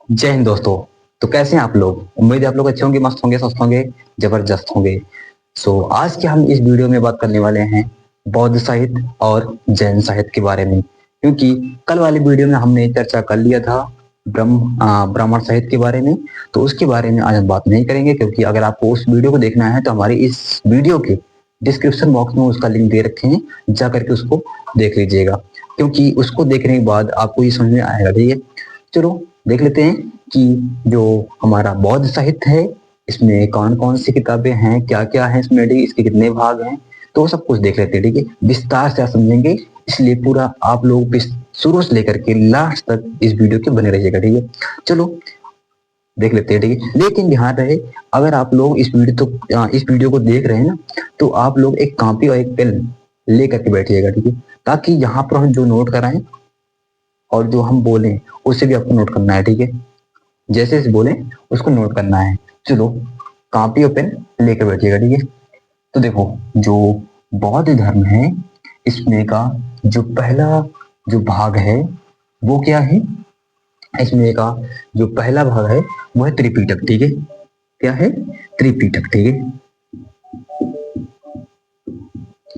जय हिंद दोस्तों। तो कैसे हैं आप लोग? उम्मीद है आप लोग अच्छे होंगे, मस्त होंगे, स्वस्थ होंगे, जबरदस्त होंगे। आज के हम इस वीडियो में बात करने वाले हैं बौद्ध साहित्य और जैन साहित्य के बारे में, क्योंकि कल वाली वीडियो में हमने चर्चा कर लिया था ब्राह्मण साहित्य के बारे में। तो उसके बारे में आज हम बात नहीं करेंगे, क्योंकि अगर आपको उस वीडियो को देखना है तो हमारी इस वीडियो के डिस्क्रिप्शन बॉक्स में उसका लिंक दे रखे हैं, जा करके उसको देख लीजिएगा, क्योंकि उसको देखने के बाद आपको ये समझ में आएगा। ठीक है, चलो देख लेते हैं कि जो हमारा बौद्ध साहित्य है, इसमें कौन कौन सी किताबें हैं, क्या क्या है इसमें, ठीक है, इसके कितने भाग हैं, तो सब कुछ देख लेते हैं। ठीक है, विस्तार से आप समझेंगे, इसलिए पूरा आप लोग शुरू से लेकर के लास्ट तक इस वीडियो के बने रहिएगा। ठीक है, चलो देख लेते हैं। ठीक है, लेकिन ध्यान रहे, अगर आप लोग इस वीडियो को देख रहे हैं ना, तो आप लोग एक कॉपी और एक पेन लेकर के बैठिएगा। ठीक है, ताकि यहाँ पर हम जो नोट कराएं और जो हम बोलें उसे भी आपको नोट करना है। ठीक है, जैसे जैसे बोले उसको नोट करना है। चलो कॉपी और पेन लेकर बैठिएगा। ठीक है, तो देखो, जो बौद्ध धर्म है, इसमें का जो पहला जो भाग है वो क्या है? इसमें का जो पहला भाग है वो है त्रिपिटक। ठीक है, क्या है? त्रिपिटक। ठीक है,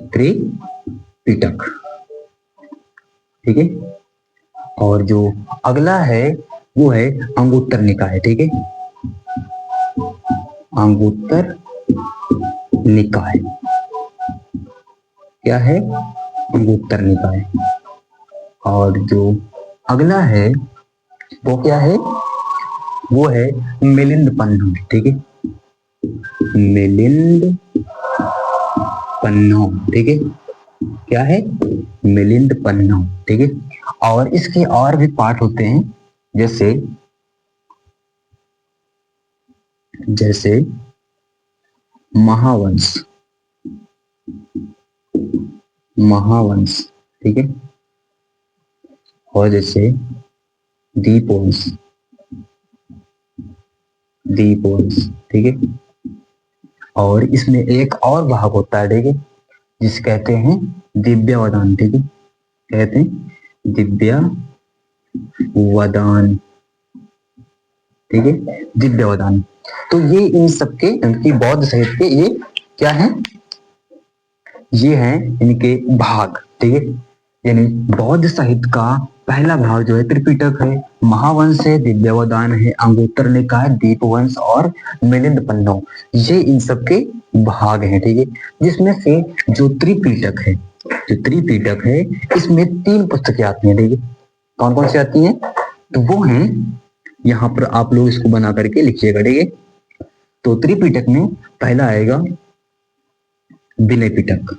त्रिपिटक। ठीक है, और जो अगला है वो है अंगुत्तर निकाय। ठीक है, अंगुत्तर निकाय क्या है? अंगुत्तर निकाय। और जो अगला है वो क्या है? वो है मिलिंद पन्नो। ठीक है, मिलिंद पन्नो। ठीक है, क्या है? मिलिंद पन्नो। ठीक है, और इसके और भी पार्ट होते हैं, जैसे जैसे महावंश, महावंश। ठीक है, और जैसे दीपवंश, दीपवंश। ठीक है, और इसमें एक और भाग होता है, ठीक है, जिसे कहते हैं दिव्यावदान। ठीक है, कहते हैं दिव्यावदान। ठीक है, दिव्यावदान। तो ये इन सबके, इनकी बौद्ध साहित्य के ये क्या है? ये हैं इनके भाग। ठीक है, यानी बौद्ध साहित्य का पहला भाग जो है त्रिपिटक है, महावंश है, दिव्यावदान है, अंगुत्तर निकाय, दीपवंश और मिलिंद पन्नो। ये इन सबके भाग हैं। ठीक है, जिसमें से जो त्रिपिटक है, जो त्रिपिटक है, इसमें 3 पुस्तकें आती हैं। ठीक है, कौन कौन सी आती हैं? तो वो हैं, यहाँ पर आप लोग इसको बना करके लिखिएगा। ठीक है, तो त्रिपिटक में पहला आएगा विनय पिटक,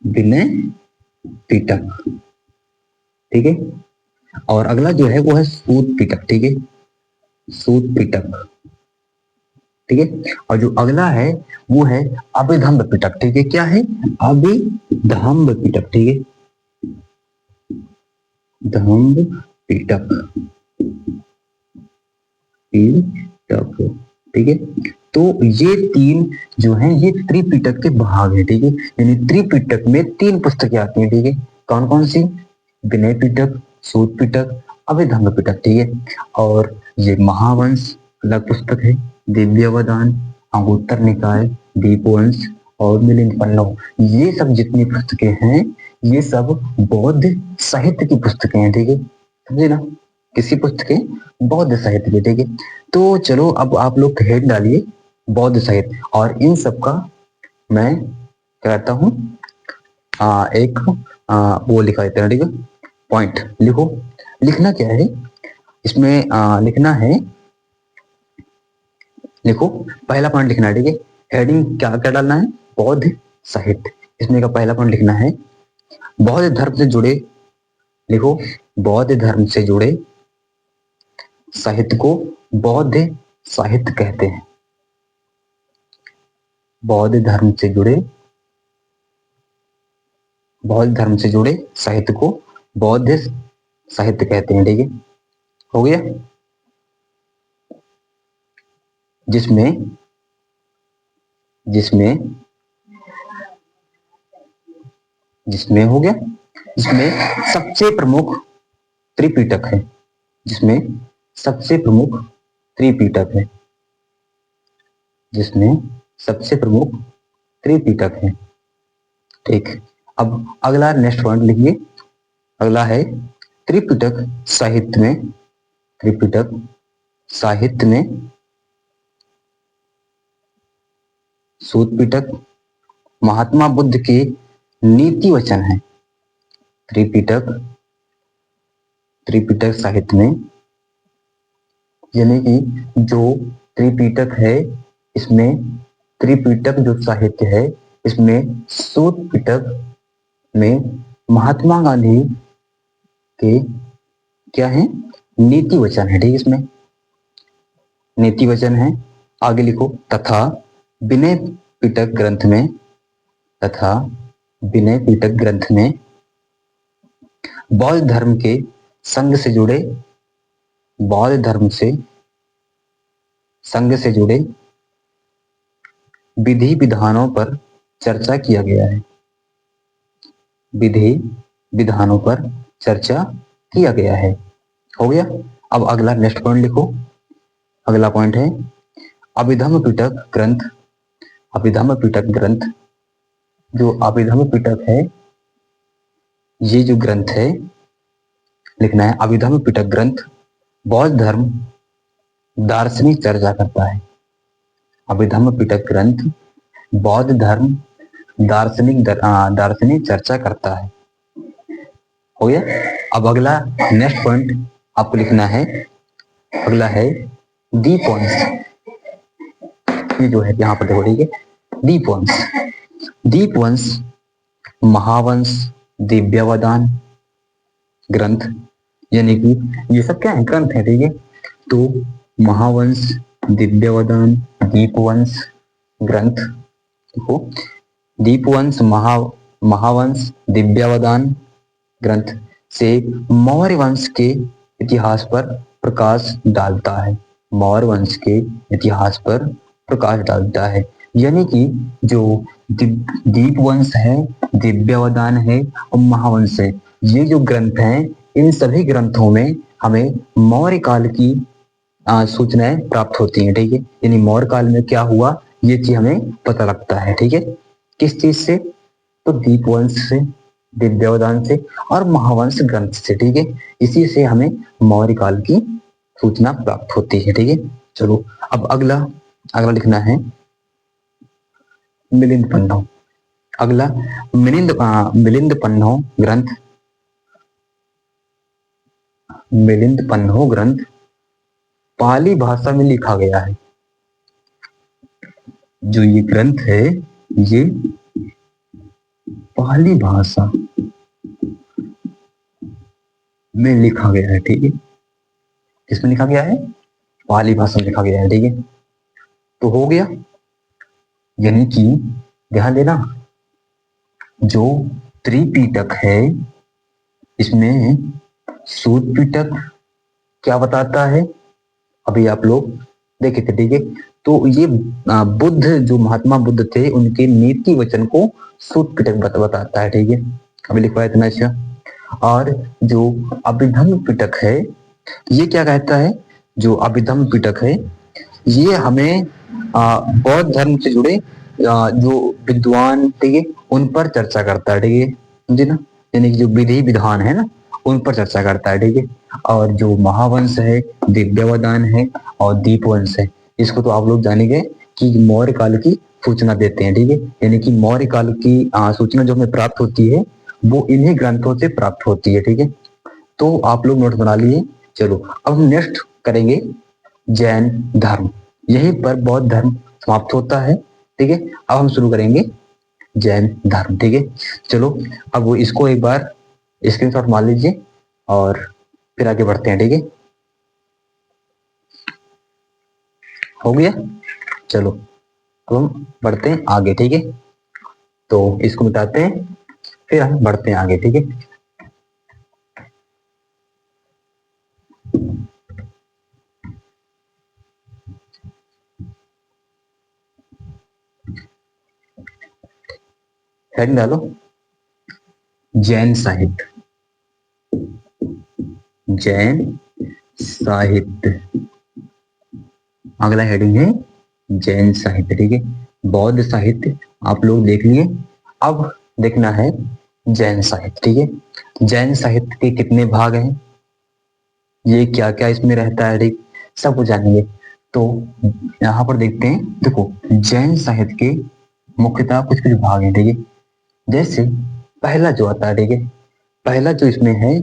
विनय पिटक। ठीक है, और अगला जो है वो है सूत पिटक। ठीक है, सूत पिटक। ठीक है, और जो अगला है वो है अभिधम्ब पिटक। ठीक है, क्या है? अभिधम्ब पिटक। ठीक है, धम्ब पिटक, पिटक। ठीक है, तो ये 3 जो हैं ये त्रिपिटक के भाग है। ठीक है, यानी त्रिपिटक में 3 पुस्तकें आती हैं। ठीक है, कौन कौन सी? विनय पिटक, सूत पिटक, अभिधम्म पिटक। ठीक है, और ये महावंश अलग पुस्तक है, दिव्यावदान, अंगुत्तर निकाय, दीपवंश और मिलिंद पन्नो, ये सब जितनी पुस्तकें हैं ये सब बौद्ध साहित्य की पुस्तकें हैं। ठीक है, समझे ना? किसी पुस्तकें? बौद्ध साहित्य की। ठीक है, तो चलो अब आप लोग हेड डालिए बौद्ध साहित्य, और इन सब का मैं कहता हूँ एक वो लिखा देते हैं। ठीक है, पॉइंट लिखो। लिखना क्या है इसमें? लिखना है, लिखो, पहला पॉइंट लिखना है। ठीक है, हेडिंग क्या क्या डालना है? बौद्ध साहित्य। इसमें का पहला पॉइंट लिखना है बौद्ध धर्म से जुड़े, लिखो, बौद्ध धर्म से जुड़े साहित्य को बौद्ध साहित्य कहते हैं। बौद्ध धर्म से जुड़े, बौद्ध धर्म से जुड़े साहित्य को बौद्ध साहित्य कहते हैं। ठीक है, हो गया? जिसमें जिसमें जिसमें हो गया, जिसमें सबसे प्रमुख त्रिपिटक है, जिसमें सबसे प्रमुख त्रिपिटक है, जिसमें सबसे प्रमुख त्रिपिटक है। ठीक, अब अगला नेक्स्ट पॉइंट लिखिए। अगला है त्रिपिटक साहित्य में, त्रिपिटक साहित्य में सूत पिटक महात्मा बुद्ध के नीति वचन है। त्रिपिटक, त्रिपिटक साहित्य में, यानी कि जो त्रिपिटक है, इसमें त्रिपिटक जो साहित्य है, इसमें सूत पिटक में महात्मा गांधी के क्या है, नीति वचन है। ठीक, इसमें नीति वचन है। आगे लिखो, तथा विनय पिटक ग्रंथ में, तथा विनय पिटक ग्रंथ में बौद्ध धर्म के संघ से जुड़े, बौद्ध धर्म से संघ से जुड़े विधि विधानों पर चर्चा किया गया है। विधि विधानों पर चर्चा किया गया है। हो गया। अब अगला नेक्स्ट पॉइंट लिखो। अगला पॉइंट है अभिधम्म पिटक ग्रंथ। अभिधम्म पिटक ग्रंथ, जो अभिधम्म पिटक है, ये जो ग्रंथ है, लिखना है अभिधम्म पिटक ग्रंथ बौद्ध धर्म दार्शनिक चर्चा करता है। अभिधम्म पिटक ग्रंथ बौद्ध धर्म दार्शनिक चर्चा करता है। हो गया। अब अगला नेक्स्ट पॉइंट आपको लिखना है, अगला है दीपवंश। ये जो है यहाँ पर देखो, ठीक है, दीपवंश। दीपवंश महावंश दिव्यावदान ग्रंथ, यानी कि ये सब क्या है, ग्रंथ है। ठीक है, तो महावंश, दिव्यावदान, दीपवंश ग्रंथ। देखो, दीपवंश महावंश दिव्यावदान ग्रंथ से मौर्य वंश के इतिहास पर प्रकाश डालता है। मौर्य वंश के इतिहास पर प्रकाश डालता है, यानी कि जो दीपवंश है, दिव्यावदान है और महावंश है, ये जो ग्रंथ हैं, इन सभी ग्रंथों में हमें मौर्य काल की सूचनाएं प्राप्त होती हैं। ठीक है, यानी मौर्य काल में क्या हुआ, ये चीज हमें पता लगता है। ठीक है, किस चीज से, तो दीपवंश से, दिव्यावदान से और महावंश ग्रंथ से। ठीक है, इसी से हमें मौर्य काल की सूचना प्राप्त होती है। ठीक है, चलो अब अगला अगला लिखना है मिलिंद पन्नौ। अगला मिलिंद पन्नौ ग्रंथ, मिलिंद पन्नौ ग्रंथ पाली भाषा में लिखा गया है। जो ये ग्रंथ है, ये पाली भाषा में लिखा गया है। ठीक है, किसमें लिखा गया है, पाली भाषा में लिखा गया है। ठीक है, तो हो गया, यानी कि ध्यान देना, जो त्रिपिटक है, इसमें सूत पिटक क्या बताता है, अभी आप लोग देखे थे। ठीक है, तो ये बुद्ध, जो महात्मा बुद्ध थे, उनके नीति वचन को सूत पिटक बताता है। ठीक है, अभी लिखवाया इतना अच्छा। और जो अभिधम्म पिटक है, ये क्या कहता है, जो अभिधम्म पिटक है, ये हमें बौद्ध धर्म से जुड़े जो विद्वान, ठीक है, उन पर चर्चा करता है। ठीक है, समझे ना, यानी कि जो विधि विधान है ना, उन पर चर्चा करता है। ठीक है, और जो महावंश है, दिव्यावदान है और दीपवंश है, इसको तो आप लोग जानेंगे कि मौर्य काल की सूचना देते हैं। ठीक है, यानी कि मौर्य काल की सूचना जो हमें प्राप्त होती है, वो इन्हीं ग्रंथों से प्राप्त होती है। ठीक है, तो आप लोग नोट बना लिए। चलो अब हम नेक्स्ट करेंगे जैन धर्म। यहीं पर बौद्ध धर्म समाप्त होता है। ठीक है, अब हम शुरू करेंगे जैन धर्म। ठीक है, चलो अब वो इसको एक बार स्क्रीनशॉट मार लीजिए और फिर आगे बढ़ते हैं। ठीक है, हो गया। चलो अब हम बढ़ते हैं आगे। ठीक है, तो इसको मिटाते हैं, फिर हम बढ़ते हैं आगे। ठीक है, हेडिंग डालो, जैन साहित्य। जैन साहित्य। अगला हेडिंग है जैन साहित्य। ठीक है, बौद्ध साहित्य आप लोग देख लिए। अब देखना है जैन साहित्य। ठीक है, जैन साहित्य के कितने भाग हैं, ये क्या क्या इसमें रहता है, ठीक, सब कुछ जानेंगे। तो यहाँ पर देखते हैं, देखो जैन साहित्य के मुख्यतः कुछ कुछ भाग हैं। ठीक है, जैसे पहला जो आता है, ठीक है, पहला जो इसमें है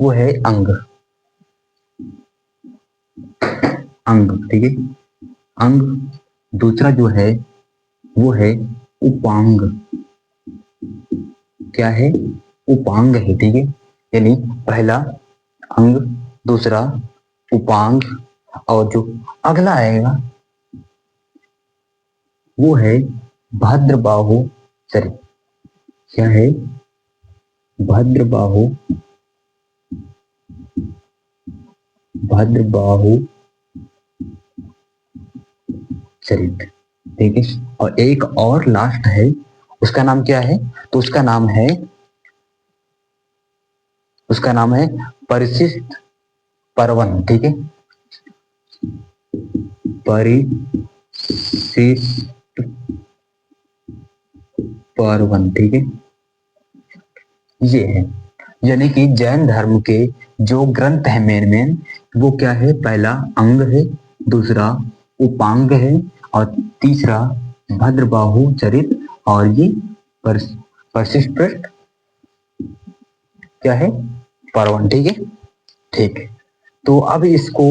वो है अंग। अंग, ठीक है, अंग। दूसरा जो है वो है उपांग। क्या है, उपांग है। ठीक है, यानी पहला अंग, दूसरा उपांग, और जो अगला आएगा वो है भद्रबाहु चरित। क्या है, भद्रबाहु, भद्रबाहु चरित। ठीक है, और एक और लास्ट है, उसका नाम क्या है, तो उसका नाम है परिशिष्ट पर्वन। ठीक है, परिशिष्ट पर्वन। ठीक है, ये है, यानी कि जैन धर्म के जो ग्रंथ है मेन वो क्या है, पहला अंग है, दूसरा उपांग है, और तीसरा भद्रबाहु चरित, और ये परिशिष्ट क्या है, पर्वन। ठीक है, ठीक है। तो अब इसको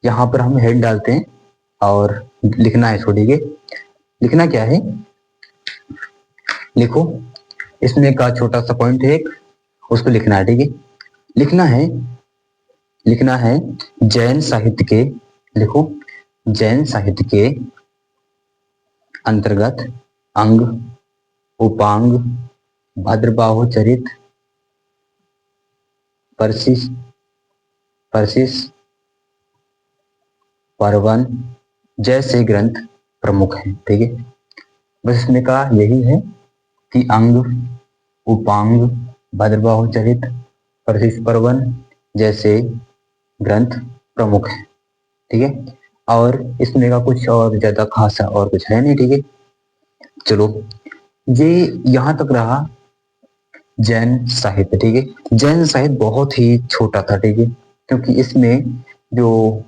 यहाँ पर हम हेड डालते हैं और लिखना है इसको। ठीक है, लिखना क्या है, लिखो, इसमें का छोटा सा पॉइंट है एक, उसको लिखना है। ठीक है, लिखना है, लिखना है जैन साहित्य के, लिखो जैन साहित्य के अंतर्गत अंग, उपांग, भद्रबाहु चरित, परिशिष्ट पर्वन जैसे ग्रंथ प्रमुख हैं। ठीक है, बस इसमें का यही है कि अंग, उपांग, भद्रबाहु चरित, परिशिष्ट पर्वन जैसे ग्रंथ प्रमुख हैं। ठीक है, और इसमें का कुछ और ज्यादा खासा और कुछ है नहीं। ठीक है, चलो ये यहां तक रहा जैन साहित्य। ठीक है, जैन साहित्य बहुत ही छोटा था। ठीक है, क्योंकि इसमें जो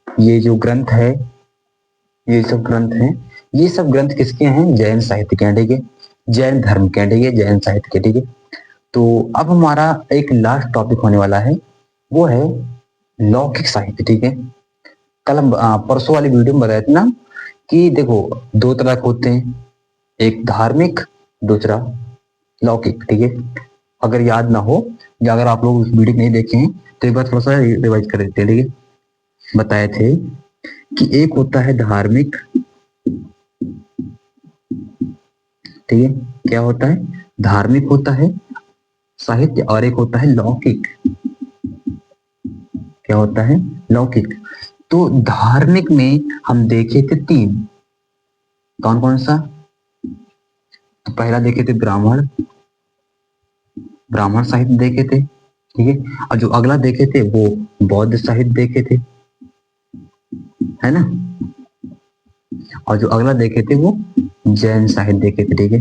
ये जो ग्रंथ है, ये सब ग्रंथ हैं, ये सब ग्रंथ किसके हैं, जैन साहित्य के हैं। ठीक है, जैन धर्म के हैं। ठीक है, जैन साहित्य के। ठीक है, तो अब हमारा एक लास्ट टॉपिक होने वाला है, वो है लौकिक साहित्य। ठीक है, कल हम परसों वाली वीडियो में बताया था ना कि देखो दो तरह के होते हैं, एक धार्मिक, दूसरा लौकिक। ठीक है, अगर याद ना हो या अगर आप लोग उस वीडियो नहीं देखे हैं तो एक बार थोड़ा सा रिवाइज कर देते हैं। ठीक है, बताए थे कि एक होता है धार्मिक, ठीक है, क्या होता है, धार्मिक होता है साहित्य, और एक होता है लौकिक। क्या होता है, लौकिक। तो धार्मिक में हम देखे थे तीन, कौन कौन सा, तो पहला देखे थे ब्राह्मण, ब्राह्मण साहित्य देखे थे। ठीक है, और जो अगला देखे थे वो बौद्ध साहित्य देखे थे, है ना, और जो अगला देखे थे वो जैन साहित्य देखे थे। ठीक है,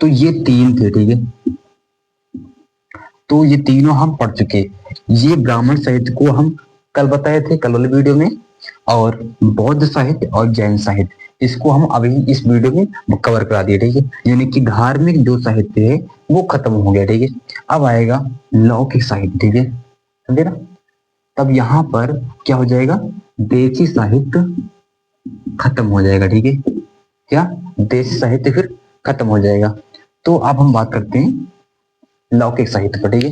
तो ये तीन थे। ठीक है, तो ये तीनों हम पढ़ चुके। ये ब्राह्मण साहित्य को हम कल बताए थे, कल वाले वीडियो में, और बौद्ध साहित्य और जैन साहित्य इसको हम अभी इस वीडियो में कवर करा दिए। ठीक है, यानी कि धार्मिक जो साहित्य है वो खत्म हो गया। ठीक है, अब आएगा लौकिक साहित्य। ठीक है, समझे ना, तब यहाँ पर क्या हो जाएगा, देशी साहित्य खत्म हो जाएगा। ठीक है, क्या, देशी साहित्य फिर खत्म हो जाएगा। तो अब हम बात करते हैं लौकिक साहित्य पर। ठीक है,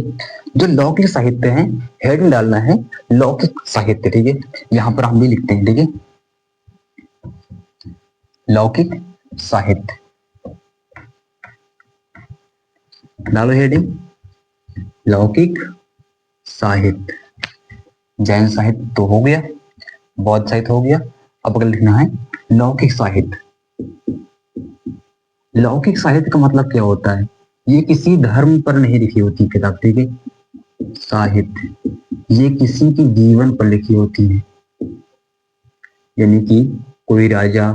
जो लौकिक साहित्य है, हेडिंग डालना है लौकिक साहित्य। ठीक है, यहां पर हम भी लिखते हैं। ठीक है, लौकिक साहित्य डालो हेडिंग, लौकिक साहित्य। जैन साहित्य तो हो गया, बौद्ध साहित्य हो गया, अब अगर लिखना है लौकिक साहित्य। लौकिक साहित्य का मतलब क्या होता है, ये किसी धर्म पर नहीं लिखी होती किताब। ठीक है, साहित्य ये किसी की जीवन पर लिखी होती है, यानी कि कोई राजा,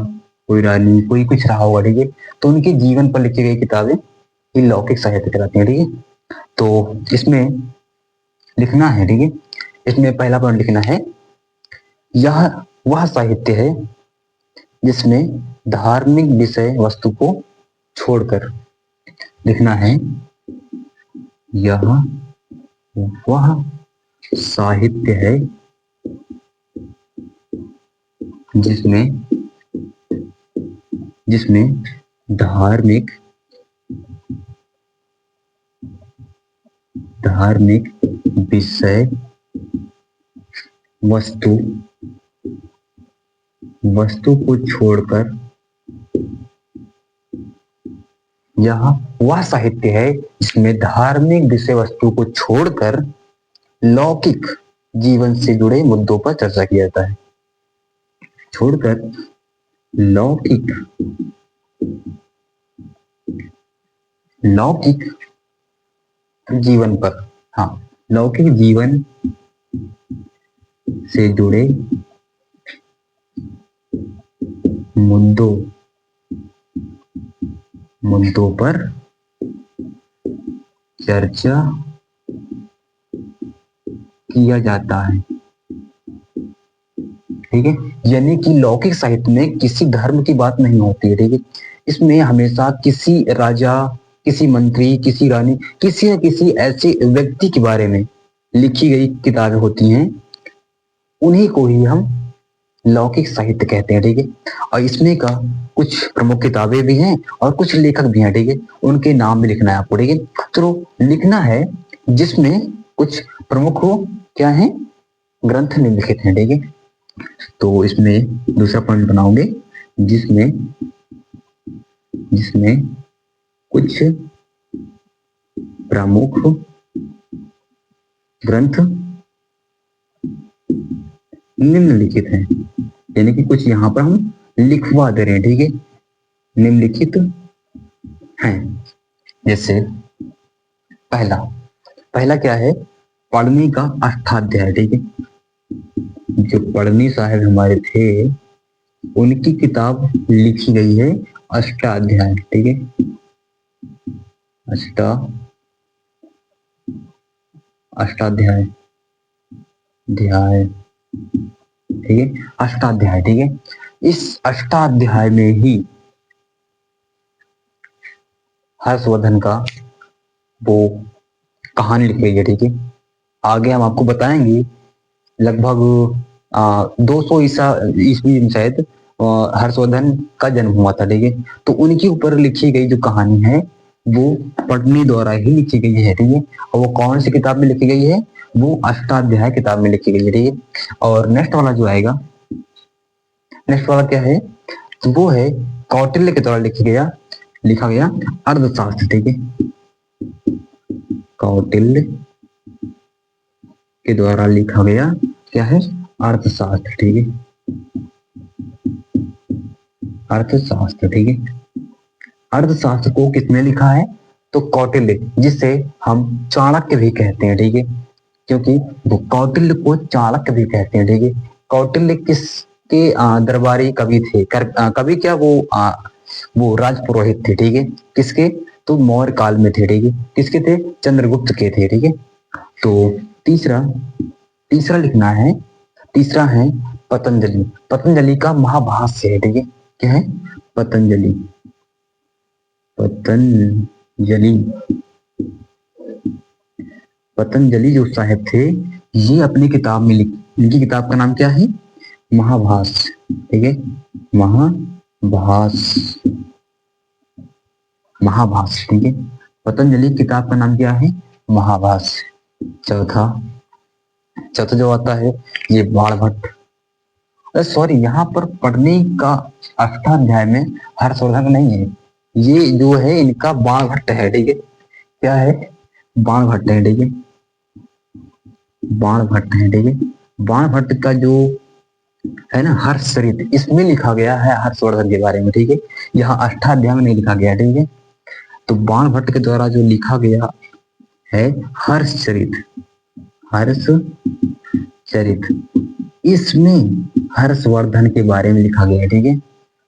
कोई रानी, कोई कुछ रहा होगा, ठीक है, तो उनके जीवन पर लिखी गई किताबें ये लौकिक साहित्य कहलाती है, ठीक है। तो इसमें लिखना है, ठीक है, इसमें पहला पॉइंट लिखना है, यह वह साहित्य है जिसमें धार्मिक विषय वस्तु को छोड़कर, लिखना है, यह वह साहित्य है जिसमें जिसमें धार्मिक धार्मिक विषय वस्तु वस्तु को छोड़कर, यह वह साहित्य है जिसमें धार्मिक विषय वस्तु को छोड़कर लौकिक जीवन से जुड़े मुद्दों पर चर्चा किया जाता है, छोड़कर लौकिक लौकिक जीवन पर, हाँ, लौकिक जीवन से जुड़े मुद्दों पर चर्चा किया जाता है, ठीक है। यानी कि लौकिक साहित्य में किसी धर्म की बात नहीं होती है, ठीक है, इसमें हमेशा किसी राजा, किसी मंत्री, किसी रानी, किसी न किसी ऐसे व्यक्ति के बारे में लिखी गई किताबें होती हैं, उन्हीं को ही हम लौकिक साहित्य कहते हैं, ठीक है। और इसमें का कुछ प्रमुख किताबें भी हैं और कुछ लेखक भी हैं, ठीक है, उनके नाम भी लिखना है आपको, ठीक है। तो लिखना है जिसमें कुछ प्रमुख हो, क्या है, ग्रंथ निम्नलिखित हैं, ठीक है। तो इसमें दूसरा पॉइंट बनाओगे, जिसमें जिसमें कुछ प्रमुख ग्रंथ निम्नलिखित हैं, यानी कि कुछ यहाँ पर हम लिखवा दे रहे हैं, ठीक है, निम्नलिखित हैं। जैसे पहला क्या है, पढ़नी का अष्टाध्याय, ठीक है, जो पढ़नी साहब हमारे थे उनकी किताब लिखी गई है अष्टाध्याय, ठीक है, अष्टाध्याय ठीक है, अष्टाध्याय, ठीक है। इस अष्टाध्याय में ही हर्षवर्धन का वो कहानी लिखी गई है, ठीक है। आगे हम आपको बताएंगे लगभग 200 ईस्वी में शायद हर्षवर्धन का जन्म हुआ था, ठीक है। तो उनके ऊपर लिखी गई जो कहानी है वो पढ़नी द्वारा ही लिखी गई है, ठीक है। और वो कौन सी किताब में लिखी गई है, वो अष्टाध्याय किताब में लिखी गई है, ठीक है। और नेक्स्ट वाला जो आएगा, नेक्स्ट वाला क्या है, तो वो है कौटिल्य के द्वारा लिखा गया अर्थशास्त्र, ठीक है, कौटिल्य के द्वारा लिखा गया क्या है, अर्थशास्त्र, ठीक है, अर्थशास्त्र, ठीक है। अर्थशास्त्र को किसने लिखा है, तो कौटिल्य, जिसे हम चाणक्य भी कहते हैं, ठीक है, क्योंकि वो कौटिल्य को चाणक्य भी कहते हैं, ठीक है। कौटिल्य किसके दरबारी कवि थे, कवि क्या, वो राजपुरोहित थे, ठीक है, किसके, तो मौर्य काल में थे, ठीक है, किसके थे, चंद्रगुप्त के थे, ठीक है। तो तीसरा लिखना है, तीसरा है पतंजलि का महाभाष्य है, ठीक है, क्या है, पतंजलि जो साहब थे, ये अपनी किताब में इनकी किताब का नाम क्या है, महाभाष्य, ठीक है, महाभाष्य, ठीक है। पतंजलि किताब का नाम क्या है, महाभाष्य। चौथा जो आता है ये बाणभट्ट, सॉरी, यहाँ पर पढ़ने का अष्टाध्याय में हर्षवर्धन नहीं है, ये जो है इनका बाणभट्ट है, ठीक है, क्या है, बाणभट्ट है, ठीक है, बाणभट्ट है, ठीक है। बाणभट्ट का जो है ना हर्षचरित, इसमें लिखा गया है हर्षवर्धन के बारे में, ठीक है, यहाँ अष्टाध्याय में नहीं लिखा गया, ठीक है। तो बाणभट्ट के द्वारा जो लिखा गया है हर्षचरित चरित, इसमें हर्षवर्धन के बारे में लिखा गया है, ठीक है।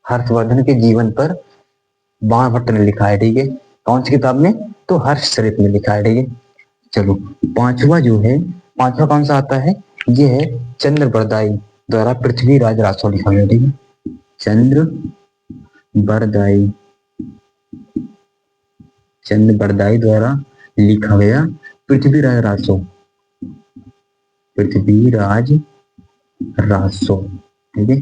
हर्षवर्धन के जीवन पर बाणभट्ट ने लिखा है, ठीक है। कौन सी किताब में? तो हर्षचरित में लिखा है, ठीक है। चलो पांचवा जो है, पांचवा कौन सा आता है? ये है चंद्र बरदाई द्वारा पृथ्वीराज रासो लिखा गया, ठीक है। चंद्र बरदाई, चंद्र बरदाई द्वारा लिखा गया पृथ्वीराज रासो, पृथ्वीराज रासो, ठीक है।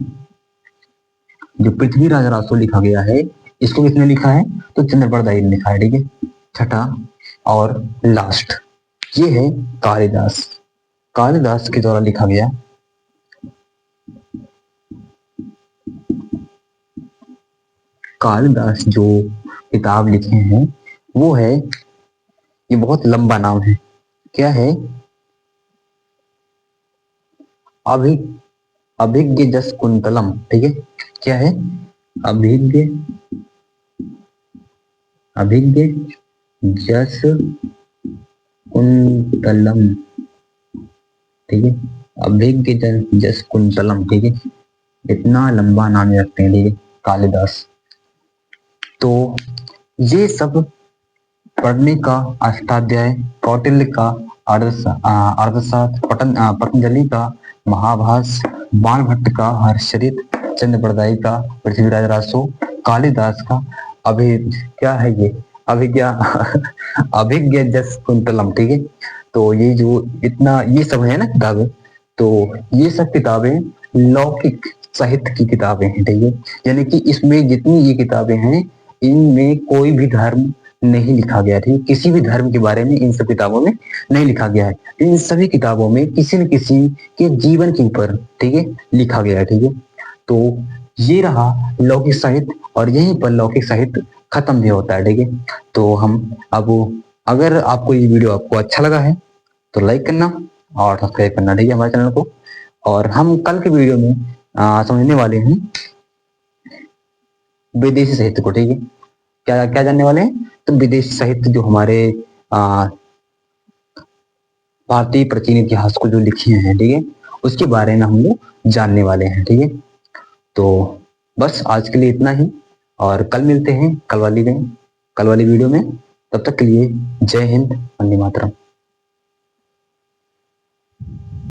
जो पृथ्वीराज रासो लिखा गया है, इसको किसने लिखा है? तो चंद्र बरदाई ने लिखा है, ठीक है। छठा और लास्ट, ये है कालिदास, कालिदास के द्वारा लिखा गया कालिदास जो किताब लिखे हैं वो है, ये बहुत लंबा नाम है, क्या है? अभि अभिज्ञ जस कुंतलम, ठीक है। क्या है? अभिज्ञ अभिज्ञ जस कुंतलम, ठीक है। अभिज्ञ जस कुंतलम, ठीक है। इतना लंबा नाम रखते हैं, ठीक है, कालिदास। तो ये सब पढ़ने का अष्टाध्याय, कौटिल्य का अर्थशास्त्र, पतंजलि का महाभाष्य, बाणभट्ट का हर्षचरित, चंद्र बरदाई का पृथ्वीराज रासो, कालिदास का अभि क्या है ये अभिज्ञा अभिज्ञ जस कुंतलम, ठीक है। तो ये जो इतना ये सब है ना किताबें, तो ये सब किताबें लौकिक साहित्य की किताबें हैं, ठीक है। यानी कि इसमें जितनी ये किताबें हैं, इनमें कोई भी धर्म नहीं लिखा गया, ठीक है। किसी भी धर्म के बारे में इन सब किताबों में नहीं लिखा गया है। इन सभी किताबों में किसी न किसी के जीवन के ऊपर, ठीक है, लिखा गया है, ठीक है। तो ये रहा लौकिक साहित्य, और यहीं पर लौकिक साहित्य खत्म भी होता है, ठीक है। तो हम अब, अगर आपको ये वीडियो आपको अच्छा लगा है तो लाइक करना और सब्सक्राइब करना, ठीक है, हमारे चैनल को। और हम कल के वीडियो में समझने वाले हैं विदेशी साहित्य को, ठीक है। क्या क्या जानने वाले हैं? तो विदेशी साहित्य जो हमारे भारतीय प्राचीन इतिहास को जो लिखे हैं, ठीक है, उसके बारे में हम लोग जानने वाले हैं, ठीक है। तो बस आज के लिए इतना ही, और कल मिलते हैं कल वाली वीडियो में। तब तक के लिए जय हिंद, वंदे मातरम।